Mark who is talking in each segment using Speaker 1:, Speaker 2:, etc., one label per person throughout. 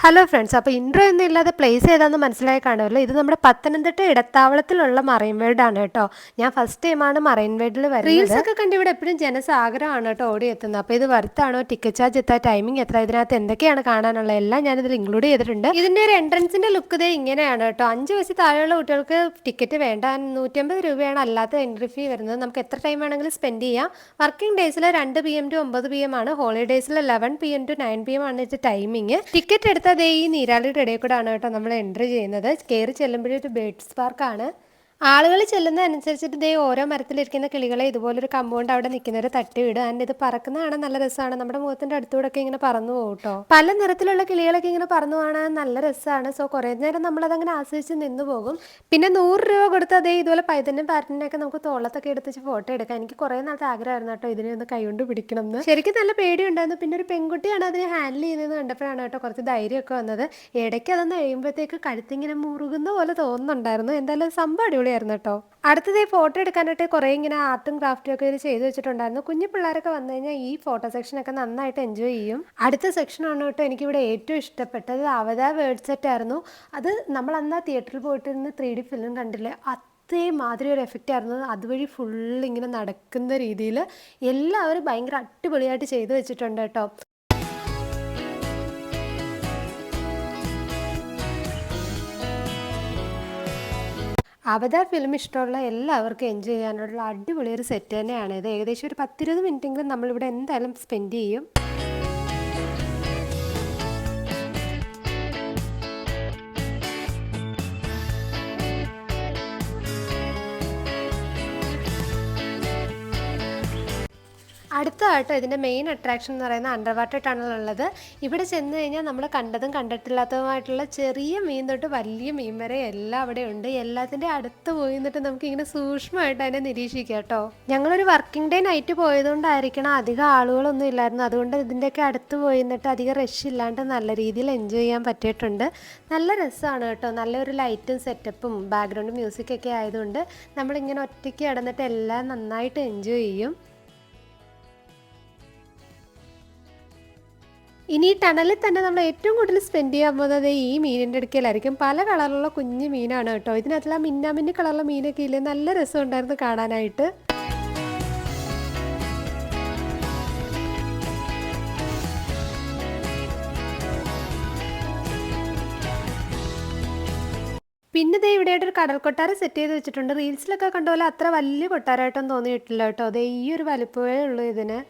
Speaker 1: Hello friends, അപ്പോൾ intro ഒന്നും ഇല്ലാതെ പ്ലേസ് ഏതാണെന്ന് മനസ്സിലായി കാണുമല്ലോ. ഇത് നമ്മുടെ പത്തനംതിട്ട ഇടത്താവളത്തിലുള്ള മറൈൻ വേൾഡ് ആണ് കേട്ടോ. ഞാൻ ഫസ്റ്റ് ടൈമാണ് മറൈൻ വേൾഡിൽ വരുന്നത്. റീൽസ് ഒക്കെ കണ്ട് ഇവിടെ എപ്പോഴും ജനസാഗരമാണ് കേട്ടോ ഓടിയെത്തുന്നത്. അപ്പോൾ ഇത് വർത്താണോ, ടിക്കറ്റ് ചാർജ് എത്ര, ടൈമിംഗ് എത്ര, ഇതിനകത്ത് എന്തൊക്കെയാണ് കാണാനുള്ളത് എല്ലാം ഞാനിതിൽ ഇൻക്ലൂഡ് ചെയ്തിട്ടുണ്ട്. ഇതിൻ്റെ ഒരു എൻട്രൻസിൻ്റെ ലുക്ക് ഇതേ ഇങ്ങനെയാണ് കേട്ടോ. 5 വയസ്സിൽ താഴെയുള്ള കുട്ടികൾക്ക് ടിക്കറ്റ് വേണ്ട, 150 രൂപയാണ് അല്ലാത്ത എൻട്രി ഫീ വരുന്നത്. നമുക്ക് എത്ര ടൈം വേണമെങ്കിലും സ്പെൻഡ് ചെയ്യാം. വർക്കിംഗ് ഡേയ്സിൽ 2 PM to 9 PM ആണ്, ഹോളിഡേയ്സിൽ 11 PM to 9 PM ആണ് ഇത് ടൈമിങ്. ടിക്കറ്റ് എടുത്ത അതേ ഈ നീരാളിയുടെ ഇടയിൽ കൂടെ ആണ് കേട്ടോ നമ്മൾ എൻട്രി ചെയ്യുന്നത്. കയറി ചെല്ലുമ്പോഴൊരു ബേഡ്സ് പാർക്കാണ്. ആളുകൾ ചെല്ലുന്നതനുസരിച്ചിട്ട് ഇതേ ഓരോ മരത്തിലിരിക്കുന്ന കിളികളെ ഇതുപോലൊരു കമ്പൗണ്ട് അവിടെ നിൽക്കുന്നവർ തട്ടി വിടുക. ആൻഡ് ഇത് പറക്കുന്ന കാണാൻ നല്ല രസമാണ്. നമ്മുടെ മുഖത്തിൻ്റെ അടുത്തൂടെ ഒക്കെ ഇങ്ങനെ പറന്നു പോകും കേട്ടോ. പല നിറത്തിലുള്ള കിളികളൊക്കെ ഇങ്ങനെ പറന്നു കാണാൻ നല്ല രസമാണ്. സോ കുറേ നേരം നമ്മളതങ്ങനെ ആസ്വദിച്ച് നിന്ന് പോകും. പിന്നെ 100 രൂപ കൊടുത്ത് അതേ ഇതുപോലെ പൈതനും പാരറ്റിനൊക്കെ നമുക്ക് തോളത്തൊക്കെ എടുത്തിച്ച് ഫോട്ടോ എടുക്കാം. എനിക്ക് കുറേ നാളത്തെ ആഗ്രഹമായിരുന്നു കേട്ടോ ഇതിനെ ഒന്ന് കൈകൊണ്ട് പിടിക്കണം എന്ന്. ശരിക്കും നല്ല പേടിയുണ്ടായിരുന്നു. പിന്നെ ഒരു പെൺകുട്ടിയാണ് അതിനെ ഹാൻഡിൽ ചെയ്യുന്നത് കണ്ടപ്പോഴാണ് കേട്ടോ കുറച്ച് ധൈര്യമൊക്കെ വന്നത്. ഇടയ്ക്ക് അതൊന്ന് കഴിയുമ്പോഴത്തേക്ക് കഴുത്തിങ്ങനെ മുറുകുന്ന പോലെ തോന്നുന്നുണ്ടായിരുന്നു. എന്തായാലും സംഭവം അടിപൊളിയായിരുന്നു കേട്ടോ. അടുത്തത് ഫോട്ടോ എടുക്കാനായിട്ട് കുറേ ഇങ്ങനെ ആർട്ടും ക്രാഫ്റ്റും ഒക്കെ ഇത് ചെയ്തു വെച്ചിട്ടുണ്ടായിരുന്നു. കുഞ്ഞു പിള്ളേരൊക്കെ വന്നു കഴിഞ്ഞാൽ ഈ ഫോട്ടോ സെക്ഷനൊക്കെ നന്നായിട്ട് എൻജോയ് ചെയ്യും. അടുത്ത സെക്ഷനാണ് കേട്ടോ എനിക്കിവിടെ ഏറ്റവും ഇഷ്ടപ്പെട്ടത്. അവതാർ വേർഡ് സെറ്റ് ആയിരുന്നു. അത് നമ്മൾ അന്ന് തിയേറ്ററിൽ പോയിട്ടിരുന്ന് 3D ഫിലിം കണ്ടില്ലേ, അതേമാതിരി ഒരു എഫക്റ്റ് ആയിരുന്നു. അതുവഴി ഫുള്ള് ഇങ്ങനെ നടക്കുന്ന രീതിയിൽ എല്ലാവരും ഭയങ്കര അടിപൊളിയായിട്ട് ചെയ്തു വെച്ചിട്ടുണ്ട് കേട്ടോ. അവതാർ ഫിലിം ഇഷ്ടമുള്ള എല്ലാവർക്കും എൻജോയ് ചെയ്യാനുള്ള അടിപൊളി ഒരു സെറ്റ് തന്നെയാണ് ഇത്. ഏകദേശം ഒരു 10-20 മിനിറ്റെങ്കിലും നമ്മളിവിടെ എന്തായാലും സ്പെൻഡ് ചെയ്യും. അടുത്തതായിട്ട് ഇതിൻ്റെ മെയിൻ അട്രാക്ഷൻ എന്ന് പറയുന്നത് അണ്ടർ വാട്ടർ ടണലുള്ളത്. ഇവിടെ ചെന്ന് കഴിഞ്ഞാൽ നമ്മൾ കണ്ടതും കണ്ടിട്ടില്ലാത്തതുമായിട്ടുള്ള ചെറിയ മീൻ തൊട്ട് വലിയ മീൻ വരെ എല്ലാം അവിടെ ഉണ്ട്. എല്ലാത്തിൻ്റെ അടുത്ത് പോയി നിന്നിട്ട് നമുക്ക് ഇങ്ങനെ സൂക്ഷ്മമായിട്ട് അതിനെ നിരീക്ഷിക്കാം കേട്ടോ. ഞങ്ങളൊരു വർക്കിംഗ് ഡേ നൈറ്റ് പോയതുകൊണ്ടായിരിക്കണം അധികം ആളുകളൊന്നും ഇല്ലായിരുന്നു. അതുകൊണ്ട് ഇതിൻ്റെയൊക്കെ അടുത്ത് പോയി നിന്നിട്ട് അധികം റഷ് ഇല്ലാണ്ട് നല്ല രീതിയിൽ എൻജോയ് ചെയ്യാൻ പറ്റിയിട്ടുണ്ട്. നല്ല രസമാണ് കേട്ടോ. നല്ലൊരു ലൈറ്റും സെറ്റപ്പും ബാക്ക്ഗ്രൗണ്ട് മ്യൂസിക്കൊക്കെ ആയതുകൊണ്ട് നമ്മളിങ്ങനെ ഒറ്റയ്ക്ക് കിടന്നിട്ട് എല്ലാം നന്നായിട്ട് എൻജോയ് ചെയ്യും. ഇനി ഈ ടണലിൽ തന്നെ നമ്മൾ ഏറ്റവും കൂടുതൽ സ്പെൻഡ് ചെയ്യാൻ പോകുന്നത് ഈ മീനിൻ്റെ അടുക്കലായിരിക്കും. പല കളറിലുള്ള കുഞ്ഞു മീനാണ് കേട്ടോ. ഇതിനകത്തുള്ള മിന്നാമിന്നി കളറുള്ള മീനൊക്കെ ഇല്ലേ, നല്ല രസമുണ്ടായിരുന്നു കാണാനായിട്ട്. പിന്നെ ദേ ഇവിടെയായിട്ട് ഒരു കടൽ കൊട്ടാരം സെറ്റ് ചെയ്ത് വെച്ചിട്ടുണ്ട്. റീൽസിലൊക്കെ കണ്ടുപോലെ അത്ര വലിയ കൊട്ടാരമായിട്ടൊന്നും തോന്നിയിട്ടില്ല കേട്ടോ. അതേ ഈ ഒരു വലുപ്പമേ ഉള്ളൂ ഇതിന്.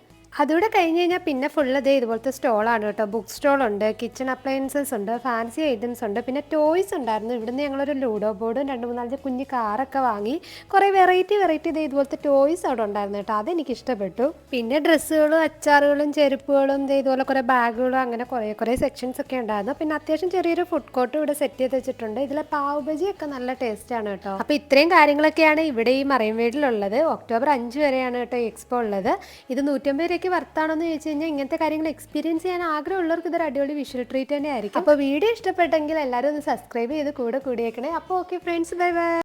Speaker 1: അതുകൂടെ കഴിഞ്ഞ് കഴിഞ്ഞാൽ പിന്നെ ഫുള്ള് ദേ ഇതുപോലത്തെ സ്റ്റോളാണ് കേട്ടോ. ബുക്ക് സ്റ്റോളുണ്ട്, കിച്ചൺ അപ്ലയൻസസ് ഉണ്ട്, ഫാൻസി ഐറ്റംസ് ഉണ്ട്, പിന്നെ ടോയ്സ് ഉണ്ടായിരുന്നു. ഇവിടുന്ന് ഞങ്ങളൊരു ലൂഡോ ബോർഡും 2-3 കുഞ്ഞ് കാറൊക്കെ വാങ്ങി. കുറേ വെറൈറ്റി ദേ ഇതുപോലത്തെ ടോയ്സ് അവിടെ ഉണ്ടായിരുന്നു കേട്ടോ. അതെനിക്ക് ഇഷ്ടപ്പെട്ടു. പിന്നെ ഡ്രസ്സുകളും അച്ചാറുകളും ചെരുപ്പുകളും ദേ ഇതുപോലെ കുറേ ബാഗുകളും അങ്ങനെ കുറേ സെക്ഷൻസ് ഒക്കെ ഉണ്ടായിരുന്നു. പിന്നെ അത്യാവശ്യം ചെറിയൊരു ഫുഡ് കോർട്ടും ഇവിടെ സെറ്റ് ചെയ്ത് വെച്ചിട്ടുണ്ട്. ഇതിലെ പാവ് ബജിയൊക്കെ നല്ല ടേസ്റ്റാണ് കേട്ടോ. അപ്പോൾ ഇത്രയും കാര്യങ്ങളൊക്കെയാണ് ഇവിടെ ഈ മറൈൻ വേൾഡിലുള്ളത്. ഒക്ടോബർ 5 വരെയാണ് കേട്ടോ എക്സ്പോ ഉള്ളത്. ഇത് 150 രൂപയ്ക്ക് വർത്താണെന്ന് ചോദിച്ചു കഴിഞ്ഞാൽ ഇങ്ങനത്തെ കാര്യങ്ങൾ എക്സ്പീരിയൻസ് ചെയ്യാൻ ആഗ്രഹമുള്ളവർക്ക് ഇതൊരു അടിപൊളി വിഷ്വൽ ട്രീറ്റ് തന്നെ ആയിരിക്കും. അപ്പോൾ വീഡിയോ ഇഷ്ടപ്പെട്ടെങ്കിൽ എല്ലാവരും ഒന്ന് സബ്സ്ക്രൈബ് ചെയ്ത് കൂടിയേക്കണേ. അപ്പോൾ ഓക്കെ ഫ്രണ്ട്സ്, ബൈ ബൈ.